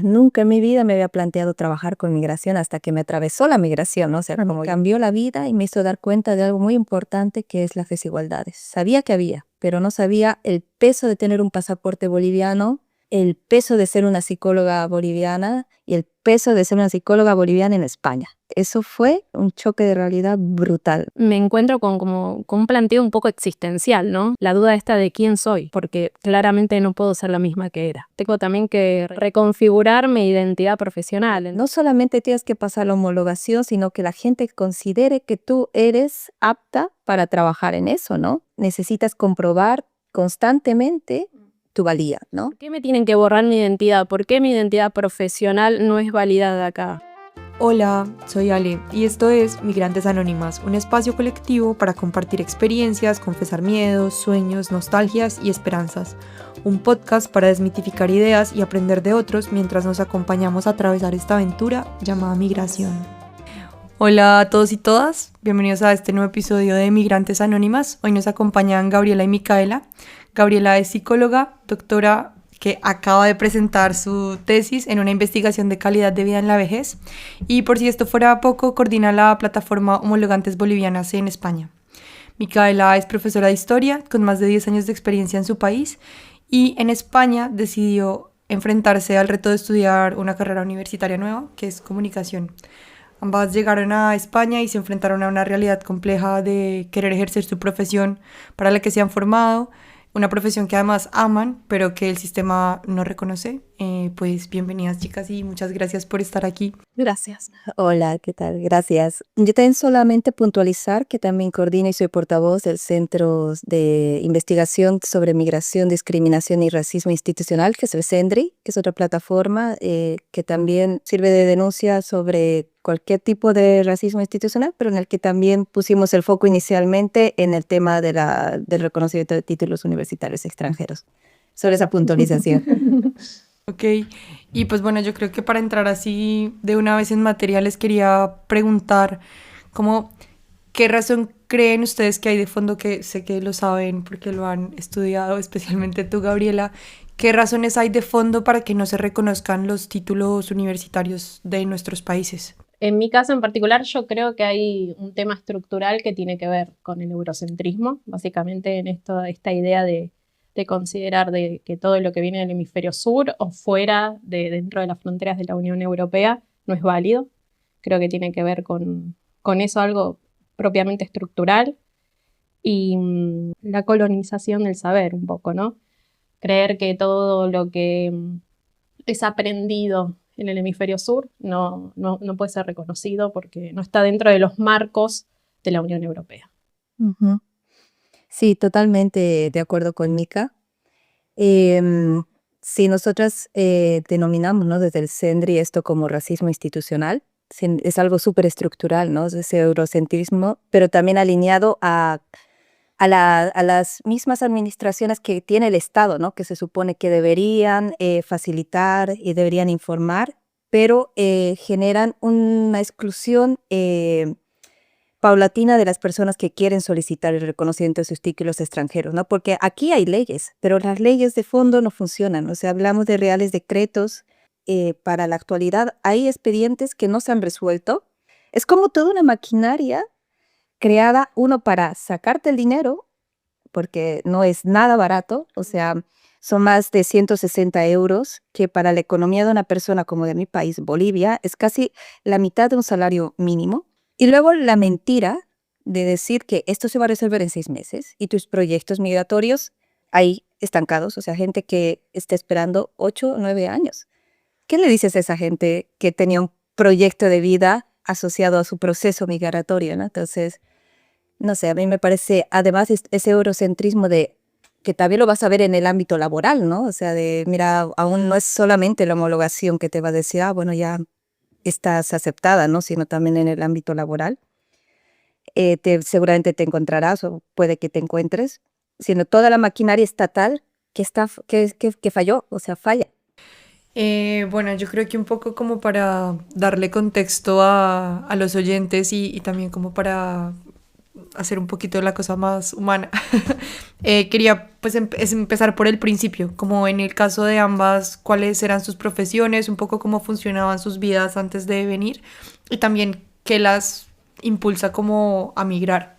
Nunca en mi vida me había planteado trabajar con migración hasta que me atravesó la migración, ¿no? O sea, como cambió la vida y me hizo dar cuenta de algo muy importante que es las desigualdades. Sabía que había, pero no sabía el peso de tener un pasaporte boliviano, el peso de ser una psicóloga boliviana y el peso de ser una psicóloga boliviana en España. Eso fue un choque de realidad brutal. Me encuentro con un planteo un poco existencial, ¿no? La duda esta de quién soy, porque claramente no puedo ser la misma que era. Tengo también que reconfigurar mi identidad profesional. No solamente tienes que pasar la homologación, sino que la gente considere que tú eres apta para trabajar en eso, ¿no? Necesitas comprobar constantemente tu valía, ¿no? ¿Por qué me tienen que borrar mi identidad? ¿Por qué mi identidad profesional no es validada acá? Hola, soy Ale y esto es Migrantes Anónimas, un espacio colectivo para compartir experiencias, confesar miedos, sueños, nostalgias y esperanzas. Un podcast para desmitificar ideas y aprender de otros mientras nos acompañamos a atravesar esta aventura llamada migración. Hola a todos y todas, bienvenidos a este nuevo episodio de Migrantes Anónimas. Hoy nos acompañan Gabriela y Micaela. Gabriela es psicóloga, doctora que acaba de presentar su tesis en una investigación de calidad de vida en la vejez y, por si esto fuera poco, coordina la plataforma Homologantes Bolivianas en España. Micaela es profesora de historia con más de 10 años de experiencia en su país y en España decidió enfrentarse al reto de estudiar una carrera universitaria nueva, que es comunicación. Ambas llegaron a España y se enfrentaron a una realidad compleja de querer ejercer su profesión para la que se han formado, una profesión que además aman, pero que el sistema no reconoce. Pues bienvenidas, chicas, y muchas gracias por estar aquí. Gracias. Hola, ¿qué tal? Gracias. Yo también solamente puntualizar que también coordino y soy portavoz del Centro de Investigación sobre Migración, Discriminación y Racismo Institucional, que es el CENDRI, que es otra plataforma que también sirve de denuncia sobre cualquier tipo de racismo institucional, pero en el que también pusimos el foco inicialmente en el tema del reconocimiento de títulos universitarios extranjeros. Sobre esa puntualización. Ok, y pues bueno, yo creo que para entrar así de una vez en materia les quería preguntar ¿qué razón creen ustedes que hay de fondo, que sé que lo saben porque lo han estudiado, especialmente tú, Gabriela? ¿Qué razones hay de fondo para que no se reconozcan los títulos universitarios de nuestros países? En mi caso en particular, yo creo que hay un tema estructural que tiene que ver con el eurocentrismo, básicamente en esta idea de considerar de que todo lo que viene del hemisferio sur o fuera dentro de las fronteras de la Unión Europea no es válido. Creo que tiene que ver con eso, algo propiamente estructural, y la colonización del saber un poco, ¿no? Creer que todo lo que es aprendido en el hemisferio sur no puede ser reconocido porque no está dentro de los marcos de la Unión Europea. Uh-huh. Sí, totalmente de acuerdo con Mica. Sí, nosotras denominamos, ¿no?, desde el CENDRI esto como racismo institucional. Es algo súper estructural, ¿no? Es ese eurocentrismo, pero también alineado a las mismas administraciones que tiene el Estado, ¿no?, que se supone que deberían facilitar y deberían informar, pero generan una exclusión paulatina de las personas que quieren solicitar el reconocimiento de sus títulos extranjeros, ¿no? Porque aquí hay leyes, pero las leyes de fondo no funcionan. O sea, hablamos de reales decretos. Para la actualidad hay expedientes que no se han resuelto. Es como toda una maquinaria creada, uno, para sacarte el dinero, porque no es nada barato. O sea, son más de 160 euros, que para la economía de una persona como de mi país, Bolivia, es casi la mitad de un salario mínimo. Y luego la mentira de decir que esto se va a resolver en 6 meses y tus proyectos migratorios ahí estancados, o sea, gente que está esperando 8 o 9 años. ¿Qué le dices a esa gente que tenía un proyecto de vida asociado a su proceso migratorio, ¿no? Entonces, no sé, a mí me parece, además, ese eurocentrismo de que también lo vas a ver en el ámbito laboral, ¿no? O sea, de, mira, aún no es solamente la homologación que te va a decir, bueno, ya estás aceptada, ¿no?, sino también en el ámbito laboral. Seguramente te encontrarás o puede que te encuentres, sino toda la maquinaria estatal que falló, o sea, falla. Bueno, yo creo que un poco como para darle contexto a los oyentes y también como para hacer un poquito la cosa más humana. Quería pues empezar por el principio, como en el caso de ambas, cuáles eran sus profesiones, un poco cómo funcionaban sus vidas antes de venir y también qué las impulsa como a migrar.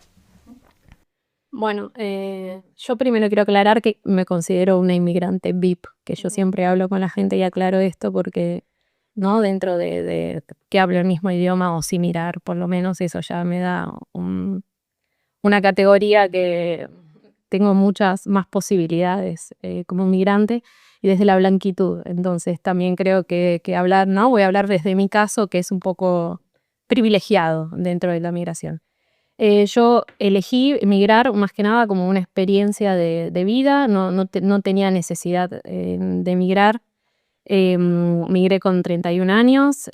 Bueno, yo primero quiero aclarar que me considero una inmigrante VIP, que yo siempre hablo con la gente y aclaro esto porque, ¿no? Dentro de que hablo el mismo idioma o similar, por lo menos eso ya me da una categoría que tengo muchas más posibilidades como inmigrante y desde la blanquitud. Entonces también creo que hablar, ¿no? Voy a hablar desde mi caso, que es un poco privilegiado dentro de la migración. Yo elegí emigrar más que nada como una experiencia de vida, no tenía necesidad de emigrar. Migré con 31 años,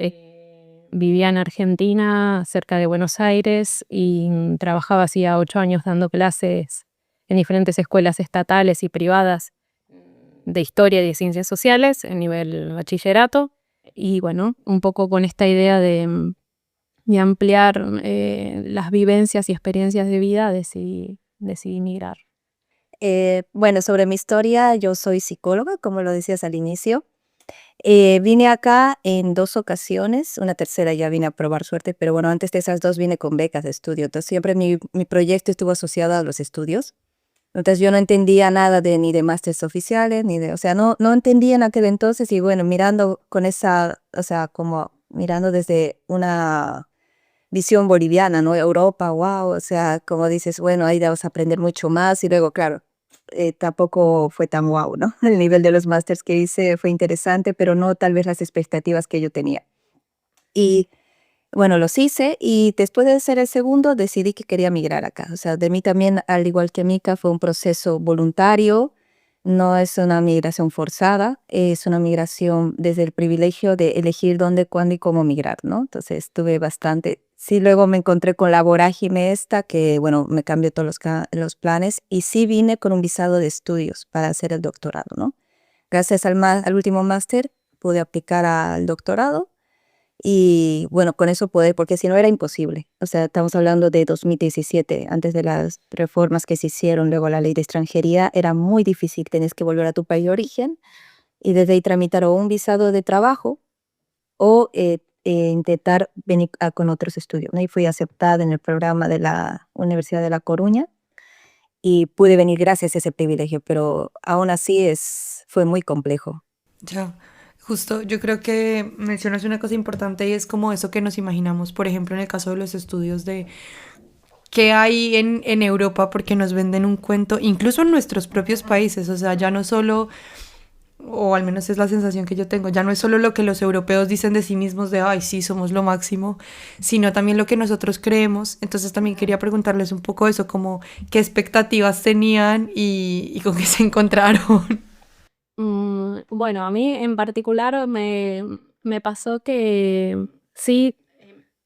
vivía en Argentina, cerca de Buenos Aires, y trabajaba hacía 8 años dando clases en diferentes escuelas estatales y privadas de historia y de ciencias sociales, en nivel bachillerato. Y bueno, un poco con esta idea de ampliar las vivencias y experiencias de vida, decidí migrar. Bueno, sobre mi historia, yo soy psicóloga, como lo decías al inicio. Vine acá en 2 ocasiones, una tercera ya vine a probar suerte, pero bueno, antes de esas 2 vine con becas de estudio, entonces siempre mi proyecto estuvo asociado a los estudios. Entonces yo no entendía nada ni de másteres oficiales, o sea, no entendía en aquel entonces y bueno, mirando con esa, o sea, como mirando desde una visión boliviana, ¿no? Europa, wow, o sea, como dices, bueno, ahí vamos a aprender mucho más y luego, claro, tampoco fue tan wow, ¿no? El nivel de los másters que hice fue interesante, pero no tal vez las expectativas que yo tenía. Y bueno, los hice y después de hacer el segundo decidí que quería migrar acá. O sea, de mí también, al igual que Mika, fue un proceso voluntario, no es una migración forzada, es una migración desde el privilegio de elegir dónde, cuándo y cómo migrar, ¿no? Entonces estuve bastante, sí, luego me encontré con la vorágine esta, que bueno, me cambió todos los planes y sí vine con un visado de estudios para hacer el doctorado, ¿no? Gracias al último máster pude aplicar al doctorado. Y bueno, con eso poder, porque si no era imposible. O sea, estamos hablando de 2017, antes de las reformas que se hicieron, luego la ley de extranjería, era muy difícil, tenés que volver a tu país de origen y desde ahí tramitar o un visado de trabajo o intentar venir con otros estudios, ¿no? Y fui aceptada en el programa de la Universidad de La Coruña y pude venir gracias a ese privilegio, pero aún así fue muy complejo. Ya, justo, yo creo que mencionas una cosa importante y es como eso que nos imaginamos, por ejemplo, en el caso de los estudios de qué hay en Europa, porque nos venden un cuento, incluso en nuestros propios países, o sea, ya no solo, o al menos es la sensación que yo tengo, ya no es solo lo que los europeos dicen de sí mismos de, ay, sí, somos lo máximo, sino también lo que nosotros creemos. Entonces también quería preguntarles un poco eso, como qué expectativas tenían y con qué se encontraron. Bueno, a mí en particular me pasó que sí,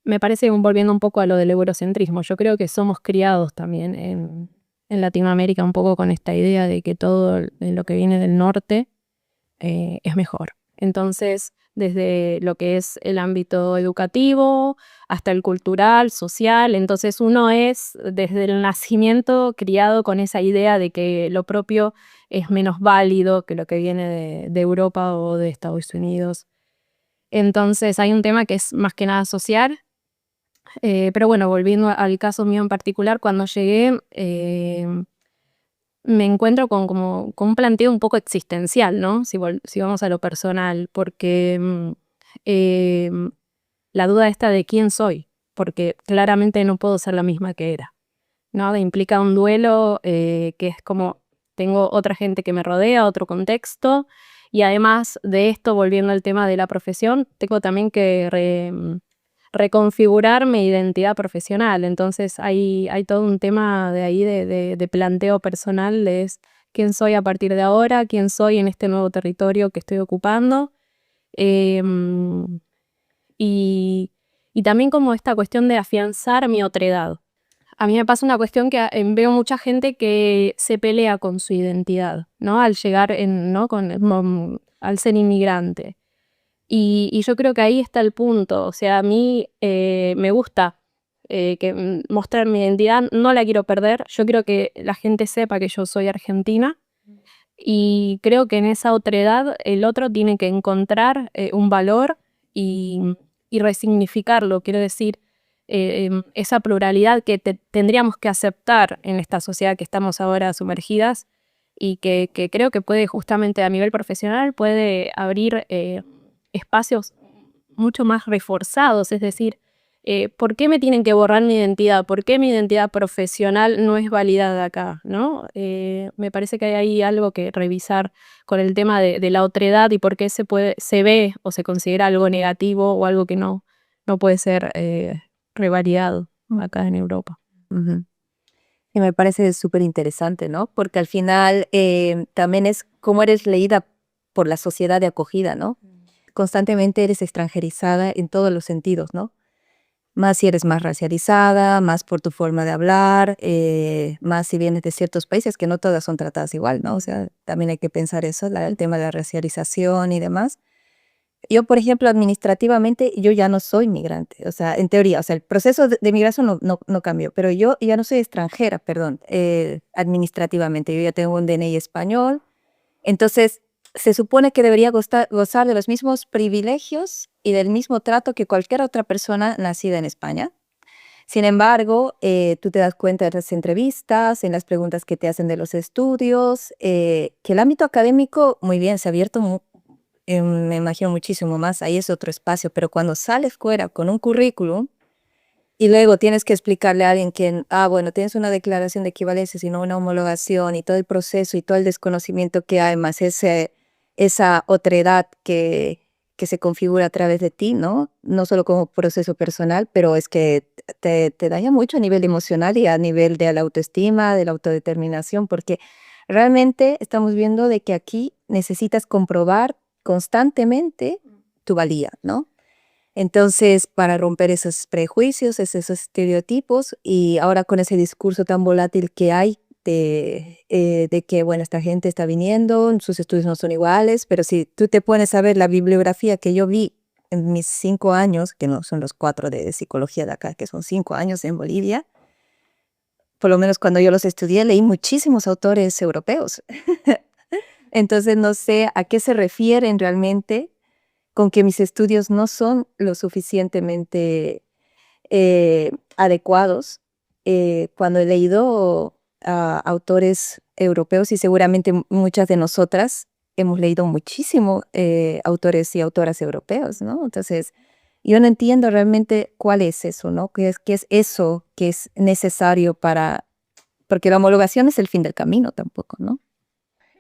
me parece, volviendo un poco a lo del eurocentrismo, yo creo que somos criados también en Latinoamérica un poco con esta idea de que todo lo que viene del norte es mejor. Entonces, desde lo que es el ámbito educativo hasta el cultural, social, entonces uno es desde el nacimiento criado con esa idea de que lo propio es menos válido que lo que viene de Europa o de Estados Unidos. Entonces hay un tema que es más que nada social, pero bueno, volviendo al caso mío en particular, cuando llegué me encuentro con un planteo un poco existencial, ¿no? Si vamos a lo personal, porque la duda esta de quién soy, porque claramente no puedo ser la misma que era, ¿no? Implica un duelo que es como, tengo otra gente que me rodea, otro contexto, y además de esto, volviendo al tema de la profesión, tengo también que reconfigurar mi identidad profesional. Entonces hay todo un tema de ahí de planteo personal, es quién soy a partir de ahora, quién soy en este nuevo territorio que estoy ocupando. Y, y también como esta cuestión de afianzar mi otredad. A mí me pasa una cuestión que veo mucha gente que se pelea con su identidad, ¿no? Al llegar, ¿no? Al ser inmigrante. Y yo creo que ahí está el punto. O sea, a mí me gusta que mostrar mi identidad no la quiero perder. Yo quiero que la gente sepa que yo soy argentina y creo que en esa otredad el otro tiene que encontrar un valor y resignificarlo. Quiero decir, esa pluralidad que tendríamos que aceptar en esta sociedad que estamos ahora sumergidas y que creo que puede justamente a nivel profesional puede abrir espacios mucho más reforzados, es decir, ¿por qué me tienen que borrar mi identidad? ¿Por qué mi identidad profesional no es validada acá? ¿No? Me parece que hay ahí algo que revisar con el tema de la otredad y por qué se ve o se considera algo negativo o algo que no puede ser revalidado acá en Europa. Ujú. Y me parece súper interesante, ¿no? Porque al final también es cómo eres leída por la sociedad de acogida, ¿no? Constantemente eres extranjerizada en todos los sentidos, ¿no? Más si eres más racializada, más por tu forma de hablar, más si vienes de ciertos países que no todas son tratadas igual, ¿no? O sea, también hay que pensar eso, el tema de la racialización y demás. Yo, por ejemplo, administrativamente, yo ya no soy migrante, o sea, en teoría, o sea, el proceso de migración no cambió, pero yo ya no soy extranjera, perdón, administrativamente, yo ya tengo un DNI español, entonces se supone que debería gozar de los mismos privilegios y del mismo trato que cualquier otra persona nacida en España. Sin embargo, tú te das cuenta en las entrevistas, en las preguntas que te hacen de los estudios, que el ámbito académico, muy bien, se ha abierto me imagino muchísimo más, ahí es otro espacio, pero cuando sales fuera con un currículum y luego tienes que explicarle a alguien que, bueno, tienes una declaración de equivalencia, sino una homologación y todo el proceso y todo el desconocimiento que hay, más esa otredad que se configura a través de ti, ¿no? No solo como proceso personal, pero es que te daña mucho a nivel emocional y a nivel de la autoestima, de la autodeterminación, porque realmente estamos viendo de que aquí necesitas comprobar constantemente tu valía, ¿no? Entonces, para romper esos prejuicios, esos estereotipos, y ahora con ese discurso tan volátil que hay de que, bueno, esta gente está viniendo, sus estudios no son iguales, pero si tú te pones a ver la bibliografía que yo vi en mis 5 años, que no son los 4 de psicología de acá, que son 5 años en Bolivia, por lo menos cuando yo los estudié, leí muchísimos autores europeos. Entonces, no sé a qué se refieren realmente con que mis estudios no son lo suficientemente adecuados cuando he leído a autores europeos y seguramente muchas de nosotras hemos leído muchísimo autores y autoras europeos, ¿no? Entonces, yo no entiendo realmente cuál es eso, ¿no? ¿Qué es eso que es necesario porque la homologación es el fin del camino tampoco, ¿no?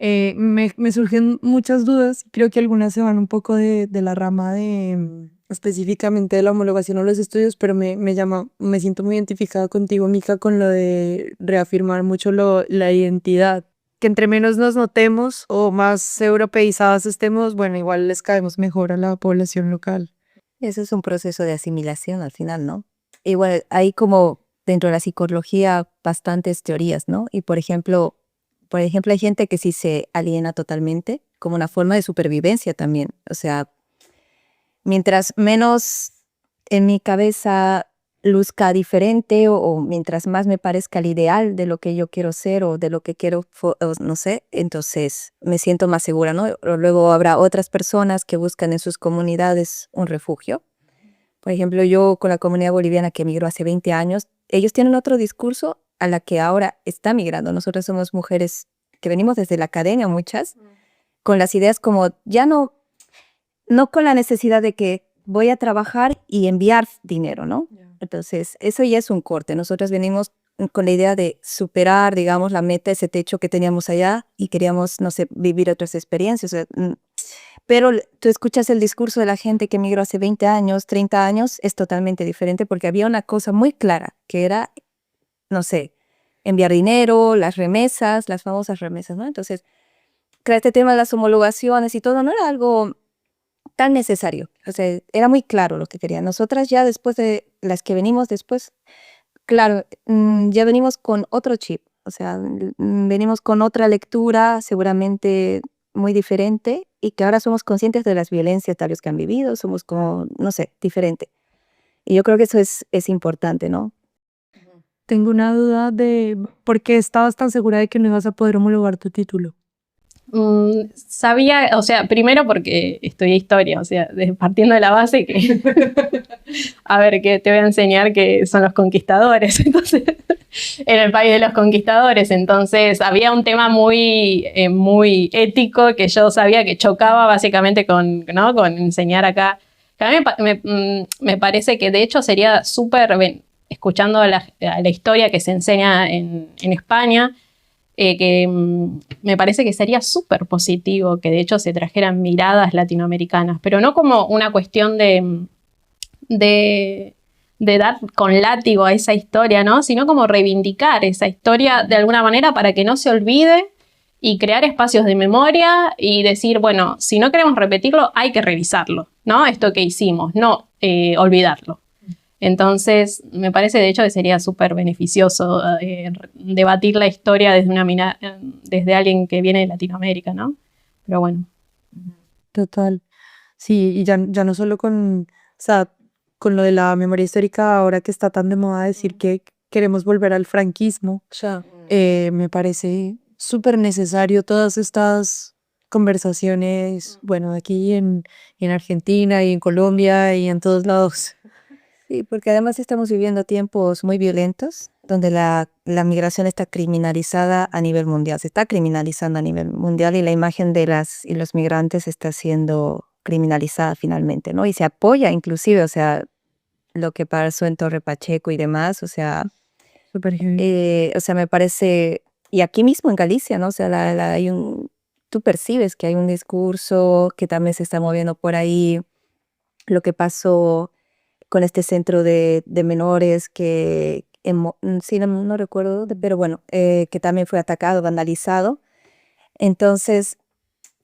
Me surgen muchas dudas, creo que algunas se van un poco de la rama de específicamente de la homologación o los estudios, pero me siento muy identificada contigo, Mica, con lo de reafirmar mucho la identidad, que entre menos nos notemos o más europeizadas estemos, bueno, igual les caemos mejor a la población local. Eso es un proceso de asimilación al final, ¿no? Y bueno, hay como dentro de la psicología bastantes teorías, ¿no? Y por ejemplo, hay gente que sí se aliena totalmente como una forma de supervivencia también. O sea, mientras menos en mi cabeza luzca diferente o mientras más me parezca el ideal de lo que yo quiero ser o de lo que quiero, no sé, entonces me siento más segura, ¿no? O luego habrá otras personas que buscan en sus comunidades un refugio. Por ejemplo, yo con la comunidad boliviana que emigró hace 20 años, ellos tienen otro discurso a la que ahora está migrando. Nosotros somos mujeres que venimos desde la academia, muchas, con las ideas como ya no con la necesidad de que voy a trabajar y enviar dinero, ¿no? Entonces, eso ya es un corte. Nosotros venimos con la idea de superar, digamos, la meta, ese techo que teníamos allá y queríamos, no sé, vivir otras experiencias. Pero tú escuchas el discurso de la gente que emigró hace 20 años, 30 años, es totalmente diferente porque había una cosa muy clara, que era, no sé, enviar dinero, las remesas, las famosas remesas, ¿no? Entonces, este tema de las homologaciones y todo no era algo tan necesario. O sea, era muy claro lo que querían. Nosotras ya después de las que venimos después, claro, ya venimos con otro chip. O sea, venimos con otra lectura seguramente muy diferente y que ahora somos conscientes de las violencias tales que han vivido, somos como, no sé, diferente. Y yo creo que eso es importante, ¿no? tengo una duda de por qué estabas tan segura de que no ibas a poder homologar tu título. Sabía, o sea, primero porque estudié historia, o sea, partiendo de la base que, a ver, que te voy a enseñar que son los conquistadores, entonces, en el país de los conquistadores, entonces había un tema muy ético que yo sabía que chocaba básicamente con, ¿no? Con enseñar acá. Que a mí me parece que de hecho sería súper, escuchando a la historia que se enseña en España, que me parece que sería súper positivo que de hecho se trajeran miradas latinoamericanas, pero no como una cuestión de dar con látigo a esa historia, ¿no? Sino como reivindicar esa historia de alguna manera para que no se olvide y crear espacios de memoria y decir, bueno, si no queremos repetirlo, hay que revisarlo, ¿no? Esto que hicimos, no olvidarlo. Entonces, me parece de hecho que sería súper beneficioso debatir la historia desde alguien que viene de Latinoamérica, ¿no? Pero bueno. Total. Sí, y ya no solo o sea, con lo de la memoria histórica, ahora que está tan de moda decir que queremos volver al franquismo, me parece súper necesario todas estas conversaciones, bueno, aquí en Argentina y en Colombia y en todos lados. Sí, porque además estamos viviendo tiempos muy violentos, donde la migración está criminalizada a nivel mundial, se está criminalizando a nivel mundial y la imagen de los migrantes está siendo criminalizada finalmente, ¿no? Y se apoya inclusive, o sea, lo que pasó en Torre Pacheco y demás, o sea, Súper heavy. me parece, y aquí mismo en Galicia, ¿no? O sea, tú percibes que hay un discurso que también se está moviendo por ahí, lo que pasó con este centro de menores que, sí, no recuerdo, pero bueno, que también fue atacado, vandalizado. Entonces,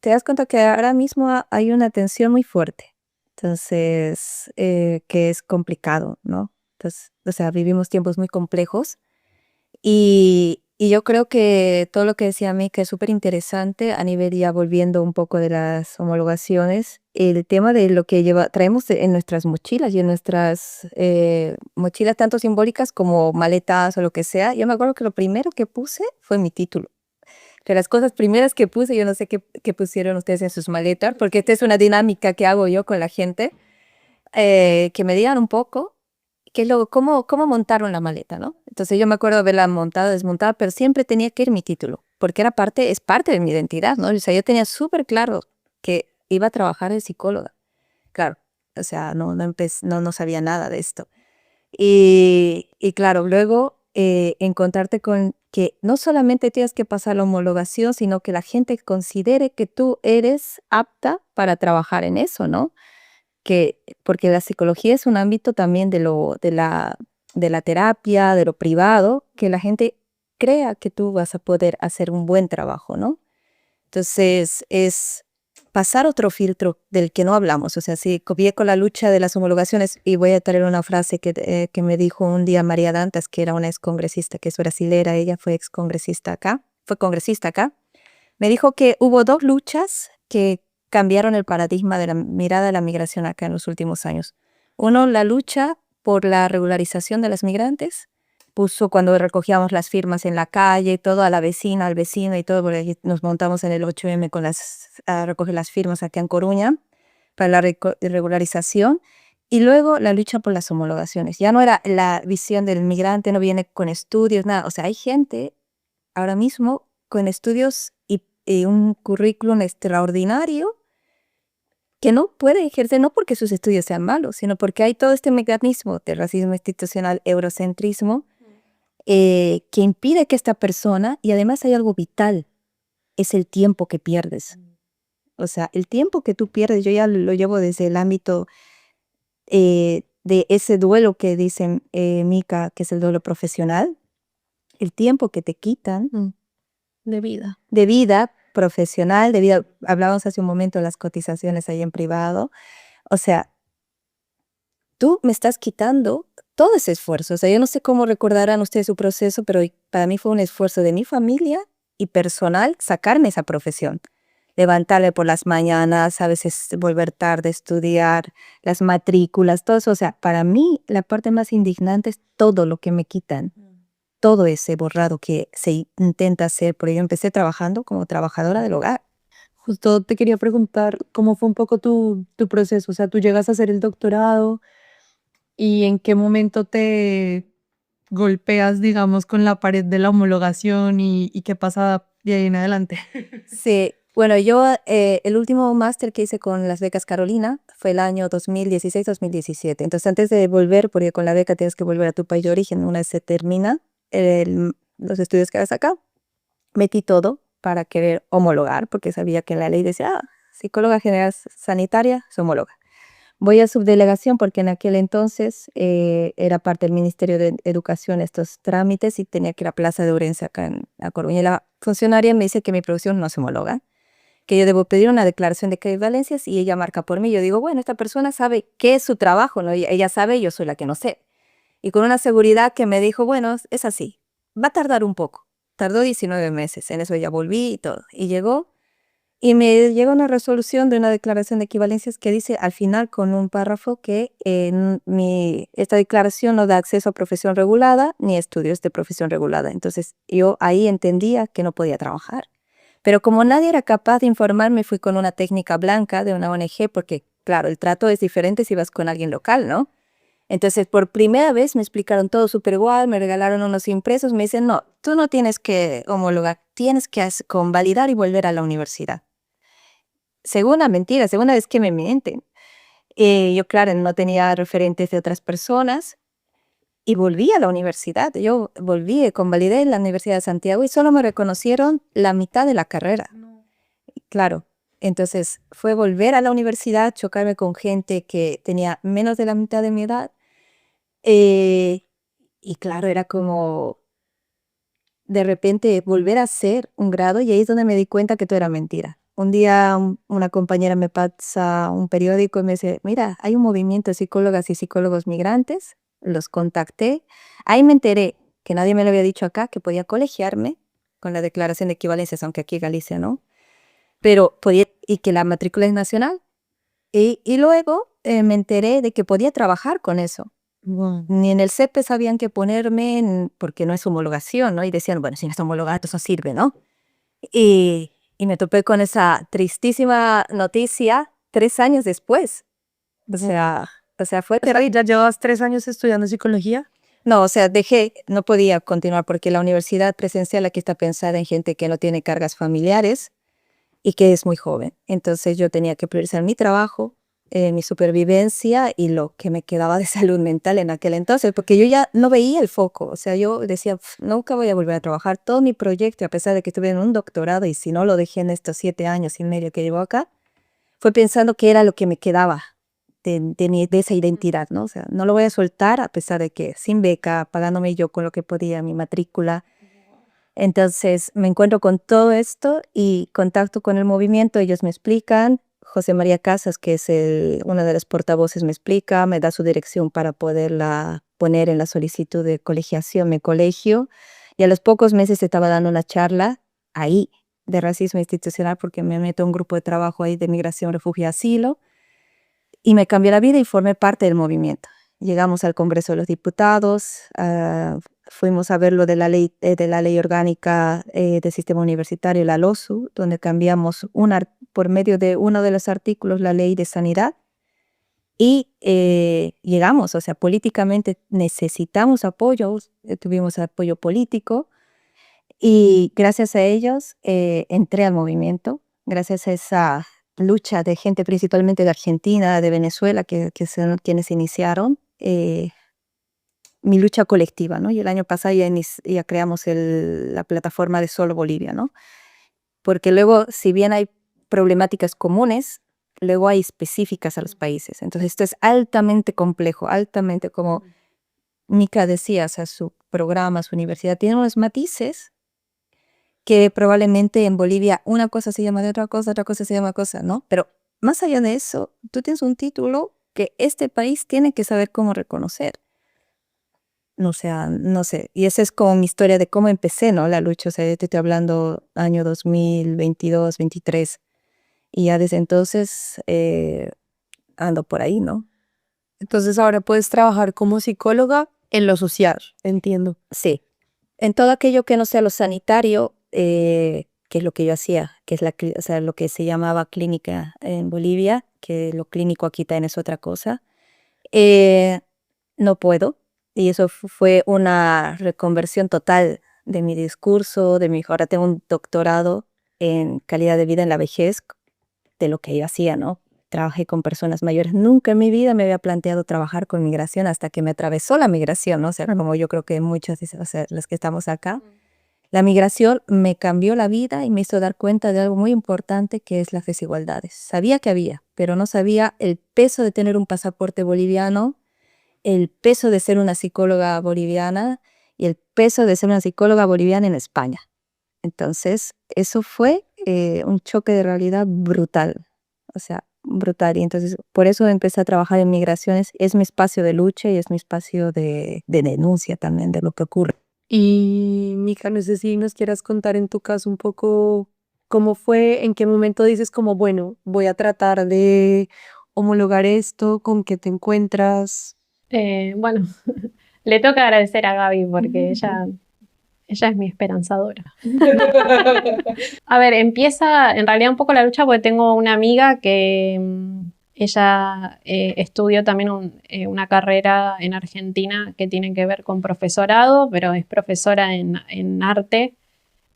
te das cuenta que ahora mismo hay una tensión muy fuerte. Entonces, que es complicado, ¿no? Entonces, o sea, vivimos tiempos muy complejos y yo creo que todo lo que decía Mika es súper interesante a nivel ya volviendo un poco de las homologaciones, el tema de lo que traemos en nuestras mochilas y en nuestras mochilas tanto simbólicas como maletas o lo que sea. Yo me acuerdo que lo primero que puse fue mi título. De las cosas primeras que puse, yo no sé qué pusieron ustedes en sus maletas, porque esta es una dinámica que hago yo con la gente, que me digan un poco cómo montaron la maleta, ¿no? Entonces yo me acuerdo de haberla montada, desmontada, pero siempre tenía que ir mi título, porque es parte de mi identidad, ¿no? O sea, yo tenía súper claro que iba a trabajar de psicóloga. Claro, o sea, no sabía nada de esto. Y claro, luego encontrarte con que no solamente tienes que pasar la homologación, sino que la gente considere que tú eres apta para trabajar en eso, ¿no? Porque la psicología es un ámbito también de la terapia, de lo privado, que la gente crea que tú vas a poder hacer un buen trabajo, ¿no? Entonces, es pasar otro filtro del que no hablamos. O sea, si copié con la lucha de las homologaciones, y voy a traer una frase que me dijo un día María Dantas, que era una excongresista, que es brasilera, ella fue fue congresista acá, me dijo que hubo dos luchas que cambiaron el paradigma de la mirada de la migración acá en los últimos años. Uno, la lucha por la regularización de los migrantes, puso cuando recogíamos las firmas en la calle, todo a la vecina, al vecino y todo, porque nos montamos en el 8M a recoger las firmas acá en Coruña para la regularización. Y luego la lucha por las homologaciones. Ya no era la visión del migrante, no viene con estudios, nada. O sea, hay gente ahora mismo con estudios y un currículum extraordinario que no puede ejercer, no porque sus estudios sean malos, sino porque hay todo este mecanismo de racismo institucional, eurocentrismo, que impide que esta persona, y además hay algo vital, es el tiempo que pierdes. O sea, el tiempo que tú pierdes, yo ya lo llevo desde el ámbito de ese duelo que dice Mika, que es el duelo profesional, el tiempo que te quitan De vida. de vida profesional, hablábamos hace un momento de las cotizaciones ahí en privado, o sea, tú me estás quitando todo ese esfuerzo. O sea, yo no sé cómo recordarán ustedes su proceso, pero para mí fue un esfuerzo de mi familia y personal sacarme esa profesión. Levantarme por las mañanas, a veces volver tarde a estudiar, las matrículas, todo eso. O sea, para mí la parte más indignante es todo lo que me quitan. todo ese borrado que se intenta hacer, porque yo empecé trabajando como trabajadora del hogar. Justo te quería preguntar cómo fue un poco tu proceso, o sea, tú llegas a hacer el doctorado y en qué momento te golpeas, digamos, con la pared de la homologación y qué pasa de ahí en adelante. Sí, bueno, yo el último máster que hice con las becas Carolina fue el año 2016-2017. Entonces, antes de volver, porque con la beca tienes que volver a tu país de origen, una vez se termina los estudios que hagas acá, metí todo para querer homologar, porque sabía que la ley decía, psicóloga general sanitaria, se homologa. Voy a subdelegación porque en aquel entonces era parte del Ministerio de Educación estos trámites y tenía que ir a Plaza de Orense acá en La Coruña. Y la funcionaria me dice que mi producción no se homologa, que yo debo pedir una declaración de equivalencias y ella marca por mí. Yo digo, bueno, esta persona sabe qué es su trabajo, ¿no? Ella sabe, yo soy la que no sé. Y con una seguridad que me dijo, bueno, es así, va a tardar un poco. Tardó 19 meses, en eso ya volví y todo. Y llegó. Y me llega una resolución de una declaración de equivalencias que dice al final con un párrafo que esta declaración no da acceso a profesión regulada ni estudios de profesión regulada. Entonces yo ahí entendía que no podía trabajar. Pero como nadie era capaz de informarme, fui con una técnica blanca de una ONG porque, claro, el trato es diferente si vas con alguien local, ¿no? Entonces, por primera vez me explicaron todo súper igual, me regalaron unos impresos, me dicen, no, tú no tienes que homologar, tienes que convalidar y volver a la universidad. Segunda mentira, segunda vez que me mienten. Yo, claro, no tenía referentes de otras personas y volví a la universidad. Yo volví, convalidé en la Universidad de Santiago y solo me reconocieron la mitad de la carrera. Claro, entonces fue volver a la universidad, chocarme con gente que tenía menos de la mitad de mi edad. Y claro, era como de repente volver a hacer un grado y ahí es donde me di cuenta que todo era mentira. Un día una compañera me pasa un periódico y me dice, mira, hay un movimiento de psicólogas y psicólogos migrantes, los contacté. Ahí me enteré, que nadie me lo había dicho acá, que podía colegiarme con la declaración de equivalencias, aunque aquí en Galicia no, pero podía, y que la matrícula es nacional. Y luego me enteré de que podía trabajar con eso. Wow. Ni en el CEPE sabían qué ponerme, porque no es homologación, ¿no? Y decían, bueno, si no está homologado, eso sirve, ¿no? Y me topé con esa tristísima noticia 3 años después. O sea, fue terrible. ¿Ya llevas 3 años estudiando psicología? No, o sea, dejé, no podía continuar porque la universidad presencial aquí está pensada en gente que no tiene cargas familiares y que es muy joven. Entonces yo tenía que priorizar mi trabajo, mi supervivencia y lo que me quedaba de salud mental en aquel entonces, porque yo ya no veía el foco. O sea, yo decía, nunca voy a volver a trabajar. Todo mi proyecto, a pesar de que estuve en un doctorado y si no lo dejé en estos 7 años y medio que llevo acá, fue pensando que era lo que me quedaba de esa identidad, ¿no? O sea, no lo voy a soltar a pesar de que sin beca, pagándome yo con lo que podía mi matrícula. Entonces me encuentro con todo esto y contacto con el movimiento, ellos me explican, José María Casas, que es una de las portavoces, me explica, me da su dirección para poderla poner en la solicitud de colegiación, mi colegio, y a los pocos meses estaba dando una charla ahí de racismo institucional porque me meto a un grupo de trabajo ahí de migración, refugio y asilo, y me cambió la vida y formé parte del movimiento. Llegamos al Congreso de los Diputados, fuimos a ver lo de la ley orgánica del sistema universitario, la LOSU, donde cambiamos por medio de uno de los artículos la ley de sanidad y llegamos, o sea, políticamente necesitamos apoyo, tuvimos apoyo político y gracias a ellos entré al movimiento, gracias a esa lucha de gente principalmente de Argentina, de Venezuela, que son quienes iniciaron mi lucha colectiva, ¿no? Y el año pasado ya creamos la plataforma de Solo Bolivia, ¿no? Porque luego, si bien hay problemáticas comunes, luego hay específicas a los países. Entonces, esto es altamente complejo, altamente, como Mica decía, o sea, su programa, su universidad, tiene unos matices que probablemente en Bolivia una cosa se llama de otra cosa se llama cosa, ¿no? Pero más allá de eso, tú tienes un título que este país tiene que saber cómo reconocer. O sea, no sé, y esa es como mi historia de cómo empecé, ¿no? La lucha, o sea, yo te estoy hablando año 2022, 23, y ya desde entonces ando por ahí, ¿no? Entonces ahora puedes trabajar como psicóloga en lo social, entiendo. Sí, En todo aquello que no sea lo sanitario, que es lo que yo hacía, que es o sea, lo que se llamaba clínica en Bolivia, que lo clínico aquí también es otra cosa, eh, no puedo. Y eso fue una reconversión total de mi discurso, ahora tengo un doctorado en calidad de vida en la vejez, de lo que yo hacía, ¿no? Trabajé con personas mayores. Nunca en mi vida me había planteado trabajar con migración hasta que me atravesó la migración, ¿no? O sea, como yo creo que muchos, o sea, los que estamos acá, la migración me cambió la vida y me hizo dar cuenta de algo muy importante que es las desigualdades. Sabía que había, pero no sabía el peso de tener un pasaporte boliviano, el peso de ser una psicóloga boliviana y el peso de ser una psicóloga boliviana en España. Entonces, eso fue un choque de realidad brutal, o sea, brutal. Y entonces, por eso empecé a trabajar en migraciones. Es mi espacio de lucha y es mi espacio de denuncia también de lo que ocurre. Y Mica, no sé si nos quieras contar en tu caso un poco cómo fue, en qué momento dices como, bueno, voy a tratar de homologar esto, con qué te encuentras. Bueno, le toca agradecer a Gaby porque ella es mi esperanzadora. A ver, empieza en realidad un poco la lucha porque tengo una amiga que ella estudió también una carrera en Argentina que tiene que ver con profesorado, pero es profesora en arte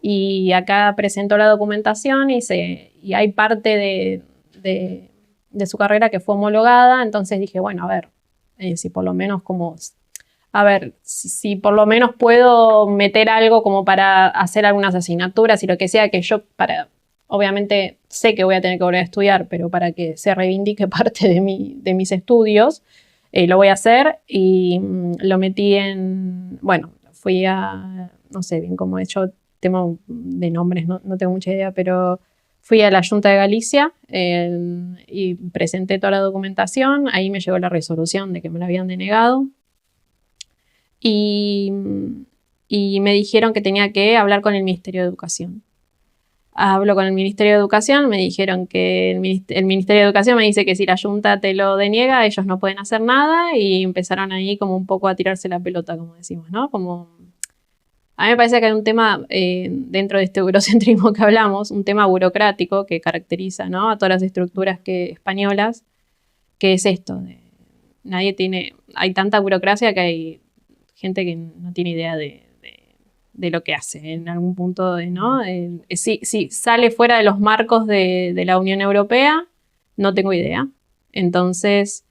y acá presentó la documentación y hay parte de su carrera que fue homologada, entonces dije, bueno, a ver, si por lo menos como... A ver, si por lo menos puedo meter algo como para hacer algunas asignaturas y lo que sea, que yo obviamente sé que voy a tener que volver a estudiar, pero para que se reivindique parte de mis estudios, lo voy a hacer y lo metí bueno, fui no sé bien cómo he hecho, tema de nombres, no tengo mucha idea, pero fui a la Junta de Galicia y presenté toda la documentación, ahí me llegó la resolución de que me la habían denegado. Y me dijeron que tenía que hablar con el Ministerio de Educación. Hablo con el Ministerio de Educación, me dijeron que el Ministerio de Educación me dice que si la Junta te lo deniega, ellos no pueden hacer nada y empezaron ahí como un poco a tirarse la pelota, como decimos, ¿no? Como... A mí me parece que hay un tema dentro de este eurocentrismo que hablamos, un tema burocrático que caracteriza, ¿no?, a todas las estructuras españolas, que es esto, hay tanta burocracia que hay gente que no tiene idea de lo que hace en algún punto, ¿no? Si sale fuera de los marcos de la Unión Europea, no tengo idea. Entonces,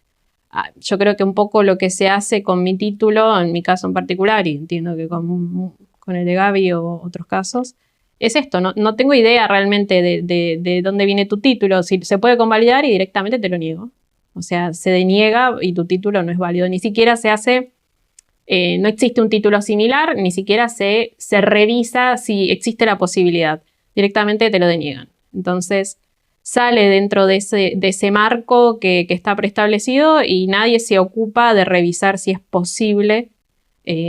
yo creo que un poco lo que se hace con mi título, en mi caso en particular, y entiendo que con el de Gaby o otros casos, es esto, no tengo idea realmente de dónde viene tu título, si se puede convalidar y directamente te lo niego. O sea, se deniega y tu título no es válido, ni siquiera se hace... no existe un título similar, ni siquiera se revisa si existe la posibilidad. Directamente te lo deniegan. Entonces, sale dentro de ese marco que está preestablecido y nadie se ocupa de revisar si es posible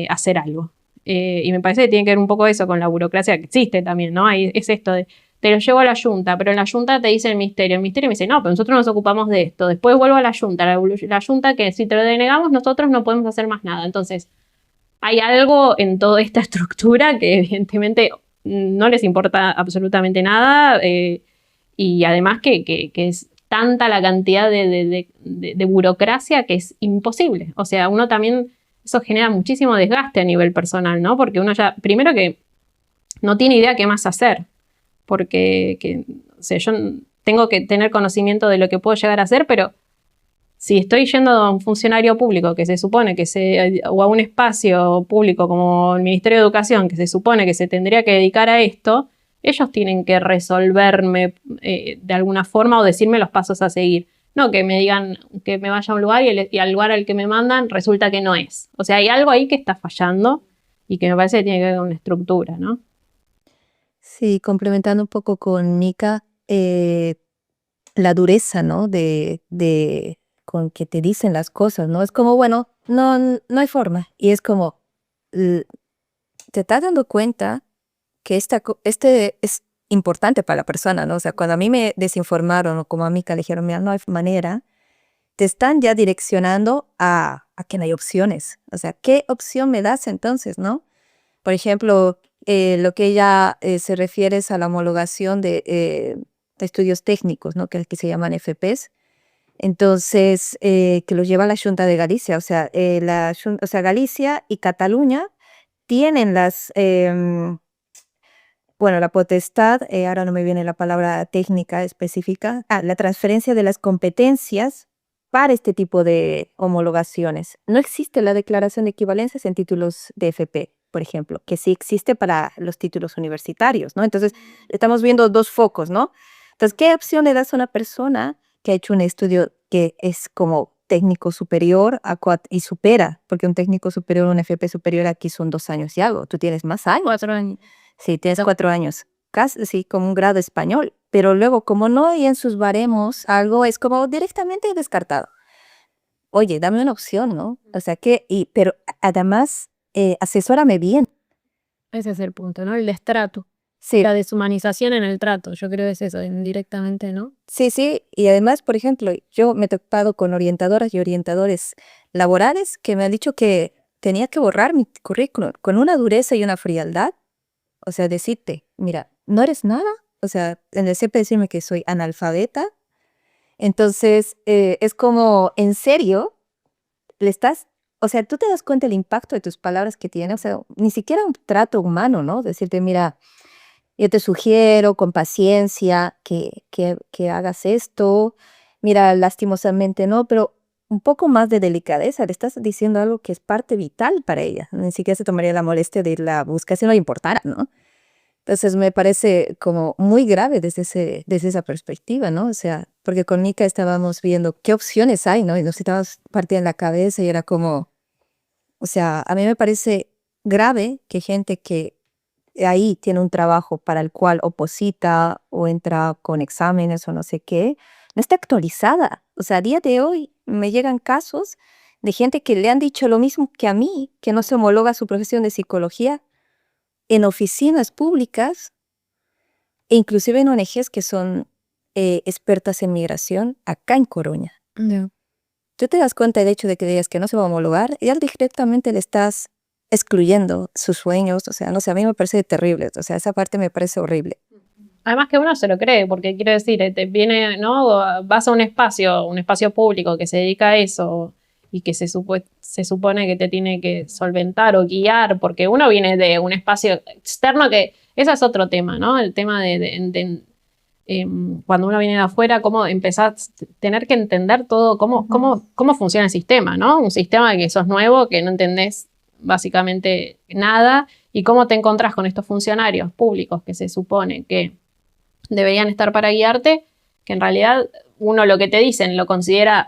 hacer algo. Y me parece que tiene que ver un poco eso con la burocracia que existe también, ¿no? Es esto de, te lo llevo a la Junta, pero en la Junta te dice el Ministerio me dice, no, pero nosotros nos ocupamos de esto. Después vuelvo a la Junta, la Junta que si te lo denegamos nosotros no podemos hacer más nada. Entonces, hay algo en toda esta estructura que evidentemente no les importa absolutamente nada y además que es tanta la cantidad de burocracia que es imposible. O sea, uno también, eso genera muchísimo desgaste a nivel personal, ¿no? Porque uno ya, primero que no tiene idea qué más hacer. Porque o sea, yo tengo que tener conocimiento de lo que puedo llegar a hacer, pero si estoy yendo a un funcionario público que se supone o a un espacio público como el Ministerio de Educación, que se supone que se tendría que dedicar a esto, ellos tienen que resolverme de alguna forma o decirme los pasos a seguir. No que me digan que me vaya a un lugar y al lugar al que me mandan resulta que no es. O sea, hay algo ahí que está fallando y que me parece que tiene que ver con una estructura, ¿no? Sí, complementando un poco con Mica, la dureza, ¿no? Con que te dicen las cosas, ¿no? Es como, bueno, no hay forma. Y es como, te estás dando cuenta que este es importante para la persona, ¿no? O sea, cuando a mí me desinformaron o como a Mica le dijeron, mira, no hay manera, te están ya direccionando a que no hay opciones. O sea, ¿qué opción me das entonces, no? Por ejemplo, lo que ella se refiere es a la homologación de estudios técnicos, ¿no? Que se llaman FPs. Entonces, que los lleva la Xunta de Galicia. O sea, Galicia y Cataluña tienen la potestad, ahora no me viene la palabra técnica específica, la transferencia de las competencias para este tipo de homologaciones. No existe la declaración de equivalencias en títulos de FP, por ejemplo, que sí existe para los títulos universitarios, ¿no? Entonces, estamos viendo dos focos, ¿no? Entonces, ¿qué opción le das a una persona que ha hecho un estudio que es como técnico superior y supera? Porque un técnico superior, un FP superior aquí son 2 años y algo. Tú tienes más años. 4 años. Sí, tienes 4 años, casi, sí, como un grado español, pero luego como no hay en sus baremos algo, es como directamente descartado. Oye, dame una opción, ¿no? O sea pero además, asesórame bien. Ese es el punto, ¿no? El destrato. Sí, La deshumanización en el trato, yo creo que es eso, indirectamente, ¿no? sí, y además, por ejemplo, yo me he topado con orientadoras y orientadores laborales que me han dicho que tenía que borrar mi currículum con una dureza y una frialdad. O sea, decirte, mira, no eres nada. O sea, en el CP decirme que soy analfabeta. Entonces, es como, en serio, o sea, tú te das cuenta del impacto de tus palabras que tiene. O sea, ni siquiera un trato humano, ¿no? Decirte, mira, yo te sugiero con paciencia que hagas esto. Mira, lastimosamente no, pero un poco más de delicadeza. Le estás diciendo algo que es parte vital para ella. Ni siquiera se tomaría la molestia de irla a buscar si no le importara, ¿no? Entonces me parece como muy grave desde esa perspectiva, ¿no? O sea, porque con Nika estábamos viendo qué opciones hay, ¿no? Y nos estábamos partiendo en la cabeza y era como, o sea, a mí me parece grave que gente que ahí tiene un trabajo para el cual oposita o entra con exámenes o no sé qué, no está actualizada. O sea, a día de hoy me llegan casos de gente que le han dicho lo mismo que a mí, que no se homologa su profesión de psicología en oficinas públicas e inclusive en ONGs que son expertas en migración acá en Coruña. Tú te das cuenta del hecho de que digas que no se va a homologar y al directamente le estás excluyendo sus sueños. O sea, no sé, a mí me parece terrible. O sea, esa parte me parece horrible. Además que uno se lo cree, porque quiero decir, te viene, ¿no? Vas a un espacio público que se dedica a eso y que se supone que te tiene que solventar o guiar, porque uno viene de un espacio externo que, ese es otro tema, ¿no? El tema de cuando uno viene de afuera, cómo empezás a tener que entender todo, cómo funciona el sistema, ¿no? Un sistema que sos nuevo, que no entendés básicamente nada, y cómo te encontrás con estos funcionarios públicos que se supone que deberían estar para guiarte, que en realidad uno lo que te dicen lo considera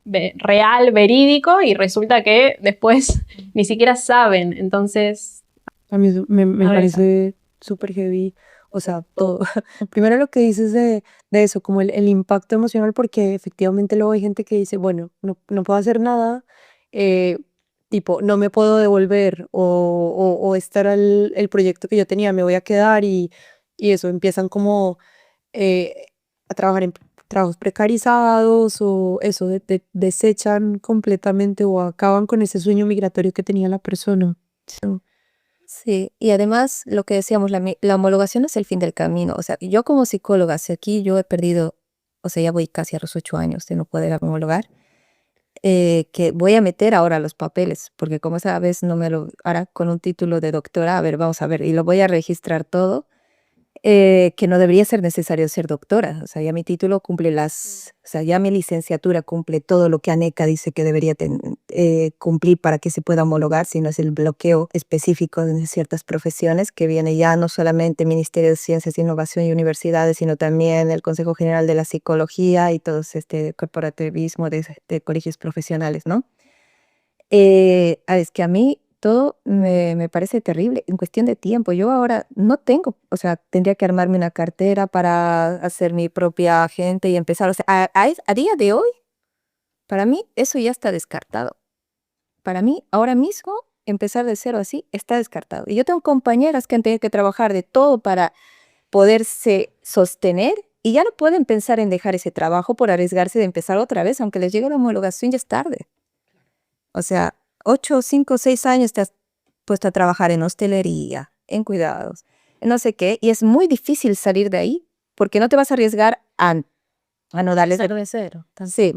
real, verídico, y resulta que después ni siquiera saben. Entonces, a mí me parece súper heavy, o sea, todo. Primero lo que dices de eso, como el impacto emocional, porque efectivamente luego hay gente que dice, bueno, no puedo hacer nada, tipo, no me puedo devolver o estar el proyecto que yo tenía, me voy a quedar y eso, empiezan como a trabajar en trabajos precarizados o eso, desechan completamente o acaban con ese sueño migratorio que tenía la persona. Sí, y además lo que decíamos, la homologación es el fin del camino. O sea, yo como psicóloga, si aquí yo he perdido, o sea, ya voy casi a los 8 años de no poder homologar, que voy a meter ahora los papeles, porque como sabes, no me lo hará con un título de doctora, a ver, vamos a ver, y lo voy a registrar todo, que no debería ser necesario ser doctora. O sea, ya mi título cumple o sea, ya mi licenciatura cumple todo lo que ANECA dice que debería cumplir para que se pueda homologar, si no es el bloqueo específico de ciertas profesiones que viene ya no solamente Ministerio de Ciencias, Innovación y Universidades, sino también el Consejo General de la Psicología y todo este corporativismo de colegios profesionales, ¿no? Es que a mí todo me parece terrible en cuestión de tiempo. Yo ahora no tengo, o sea, tendría que armarme una cartera para hacer mi propia agente y empezar. O sea, a día de hoy, para mí eso ya está descartado. Para mí, ahora mismo, empezar de cero así está descartado. Y yo tengo compañeras que han tenido que trabajar de todo para poderse sostener y ya no pueden pensar en dejar ese trabajo por arriesgarse de empezar otra vez, aunque les llegue la homologación ya es tarde. O sea, 8, 5, 6 años puesto a trabajar en hostelería, en cuidados, en no sé qué, y es muy difícil salir de ahí porque no te vas a arriesgar a no darles Cero de cero. Sí,